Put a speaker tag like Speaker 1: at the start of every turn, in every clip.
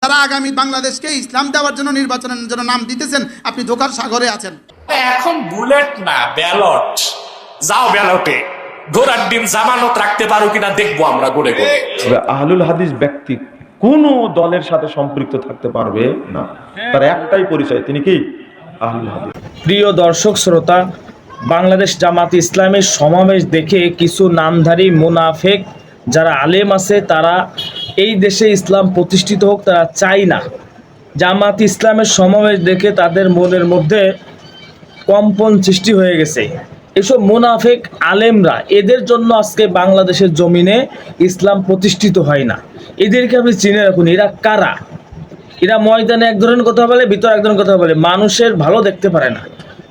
Speaker 1: তারা আগামী বাংলাদেশকে ইসলাম দেওয়ার জন্য নির্বাচনের জন্য নাম দিতেছেন, আপনি ধোঁকার সাগরে আছেন।
Speaker 2: এখন বুলেট না, ব্যালট। যাও ব্যালটে, ঘোরার দিন জামানত রাখতে পারো কিনা দেখবো আমরা ঘুরে ঘুরে।
Speaker 3: আহলুল হাদিস ব্যক্তি কোনো দলের সাথে সম্পৃক্ত থাকতে পারবে না, তার একটাই পরিচয়, তিনি কি আহলুল হাদিস।
Speaker 4: প্রিয় দর্শক শ্রোতা, বাংলাদেশ জামাত ইসলামের সমাবেশ দেখে কিছু নামধারী মুনাফেক যারা আলেম আছে, তারা এই দেশে ইসলাম প্রতিষ্ঠিত হোক তারা চায় না। জামাত ইসলামের সমাবেশ দেখে তাদের মনের মধ্যে কম্পন সৃষ্টি হয়ে গেছে। এসব মুনাফেক আলেমরা, এদের জন্য আজকে বাংলাদেশের জমিনে ইসলাম প্রতিষ্ঠিত হয় না। এদেরকে আপনি চিনে রাখুন, এরা কারা। এরা ময়দানে এক ধরনের কথা বলে, ভিতরে এক ধরনের কথা বলে, মানুষের ভালো দেখতে পারে না,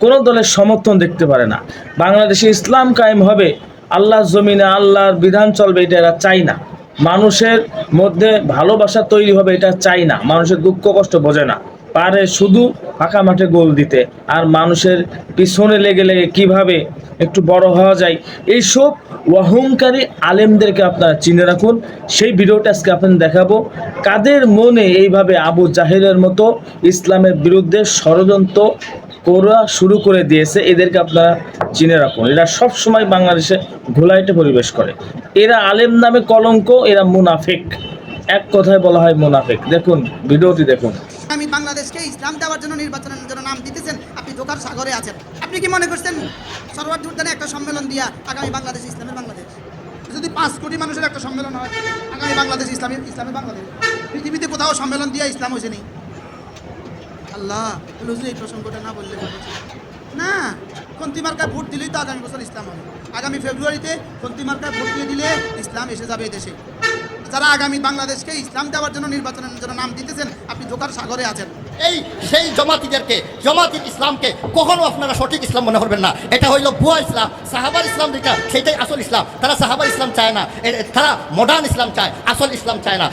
Speaker 4: কোনো দলের সমর্থন দেখতে পারে না। বাংলাদেশে ইসলাম কায়েম হবে, আল্লাহর জমিনে আল্লাহর বিধান চলবে, এটা এরা চায় না। মানুষের মধ্যে ভালোবাসা তৈরি হবে, এটা চায় না। মানুষের দুঃখ কষ্ট বোঝে না, পারে শুধু ফাঁকা মাঠে গোল দিতে, আর মানুষের পিছনে লেগে লেগে কিভাবে একটু বড় হওয়া যায়, এইসব অহংকারী আলেমদেরকে আপনারা চিনে রাখুন। সেই ভিডিওটা আজকে আপনাদের দেখাবো, কাদের মনে এইভাবে আবু জাহেলের মতো ইসলামের বিরুদ্ধে ষড়যন্ত্র করা শুরু করে দিয়েছে। এদেরকে আপনারা চিনে রাখুন। এরা সব সময় বাংলাদেশে ঘোলাইটে পরিবেশ করে। এরা আলেম নামে কলঙ্ক, এরা মুনাফিক। এক কথায় বলা হয় মুনাফিক। দেখুন ভিডিওটি দেখুন।
Speaker 1: আমি বাংলাদেশকে ইসলাম দেওয়ার জন্য নির্বাচনের জন্য নাম দিতেছেন, আপনি ধোঁকার সাগরে আছেন। আপনি কি মনে করছেন সর্বার্থ উদ্যানে একটা সম্মেলন দিয়া আগামী বাংলাদেশ ইসলামের বাংলাদেশ, যদি 5 কোটি মানুষের একটা সম্মেলন হয়, আগামী বাংলাদেশ ইসলামের বাংলাদেশ, পৃথিবীতে কোথাও সম্মেলন দিয়া ইসলাম হয়েছে নেই? আল্লাহ হুজুর এই প্রসঙ্গটা না বললে না। খন্তি মার্কায় ভোট দিলেই তো আগামী বছর ইসলাম হবে। আগামী ফেব্রুয়ারিতে খন্তি মার্কায় ভোট দিয়ে দিলে ইসলাম এসে যাবে দেশে। যারা আগামী বাংলাদেশকে ইসলাম দেওয়ার জন্য নির্বাচনের জন্য নাম দিতেছেন, আপনি ধোঁকার সাগরে আছেন।
Speaker 5: এই সেই জমাতিদেরকে, জমাতি ইসলামকে কখনো আপনারা সঠিক ইসলাম মনে করবেন না। এটা হইল ভুয়া ইসলাম। সাহাবার ইসলাম যেটা, সেটাই আসল ইসলাম। তারা সাহাবার ইসলাম চায় না, তারা মডার্ন ইসলাম চায়, আসল ইসলাম চায় না।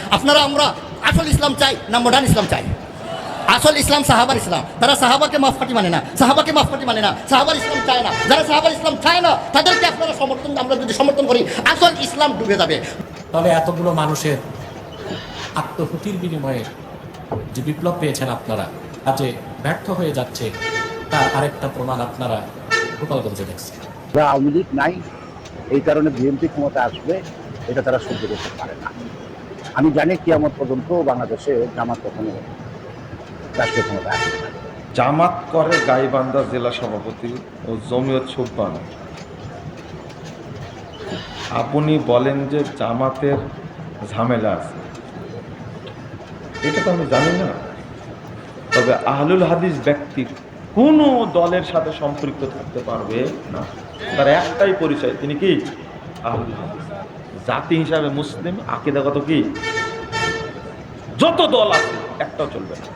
Speaker 5: আমরা আসল ইসলাম চাই না মডার্ন ইসলাম চাই? আসল ইসলাম সাহাবার ইসলাম। তারা সাহাবাকে মাফকাটি মানে না, সাহাবাকে মাফকাটি মানে না, সাহাবার ইসলাম চায় না। যারা সাহাবার ইসলাম চায় না তাদেরকে আপনারা আমরা যদি সমর্থন করি, আসল ইসলাম ডুবে যাবে।
Speaker 2: তবে এতগুলো মানুষের আত্মহুতির বিনিময়ে যে বিপ্লব পেয়েছেন আপনারা, আজ ব্যর্থ হয়ে যাচ্ছে, তার আরেকটা প্রমাণ আপনারা গোপালগঞ্জে দেখছেন।
Speaker 6: আওয়ামী লীগ নাই, এই কারণে বিএনপি ক্ষমতা আসবে, এটা তারা সহ্য করতে পারে না। আমি জানি কিয়ামত পর্যন্ত বাংলাদেশে জামাত কখনো রাষ্ট্রীয় ক্ষমতা আসবে না।
Speaker 3: জামাত করে গাইবান্ধা জেলা সভাপতি ও জমিয়ত সুলতান। আপনি বলেন যে জামাতের ঝামেলা আছে, এটা তো আমি জানি না। তবে আহলুল হাদিস ব্যক্তি কোনো দলের সাথে সম্পৃক্ত থাকতে পারবে না, তার একটাই পরিচয়, তিনি কি আহলুল হাদিস। জাতি হিসাবে মুসলিম, আকীদাগত কি যত দল আছে একটাও চলবে না।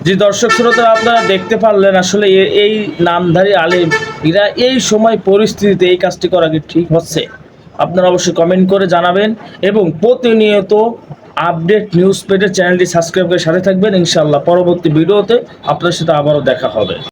Speaker 4: যে দর্শক শ্রোতা, আপনারা দেখতে পারলেন আসলে এই নামধারী আলেম এরা এই সময় পরিস্থিতিতে এই কাজটি করা কি ঠিক হচ্ছে? আপনারা অবশ্যই কমেন্ট করে জানাবেন এবং প্রতিনিয়ত আপডেট নিউজ পেজের চ্যানেলটি সাবস্ক্রাইব করে সাথে থাকবেন। ইনশাআল্লাহ পরবর্তী ভিডিওতে আপনার সাথে আবারও দেখা হবে।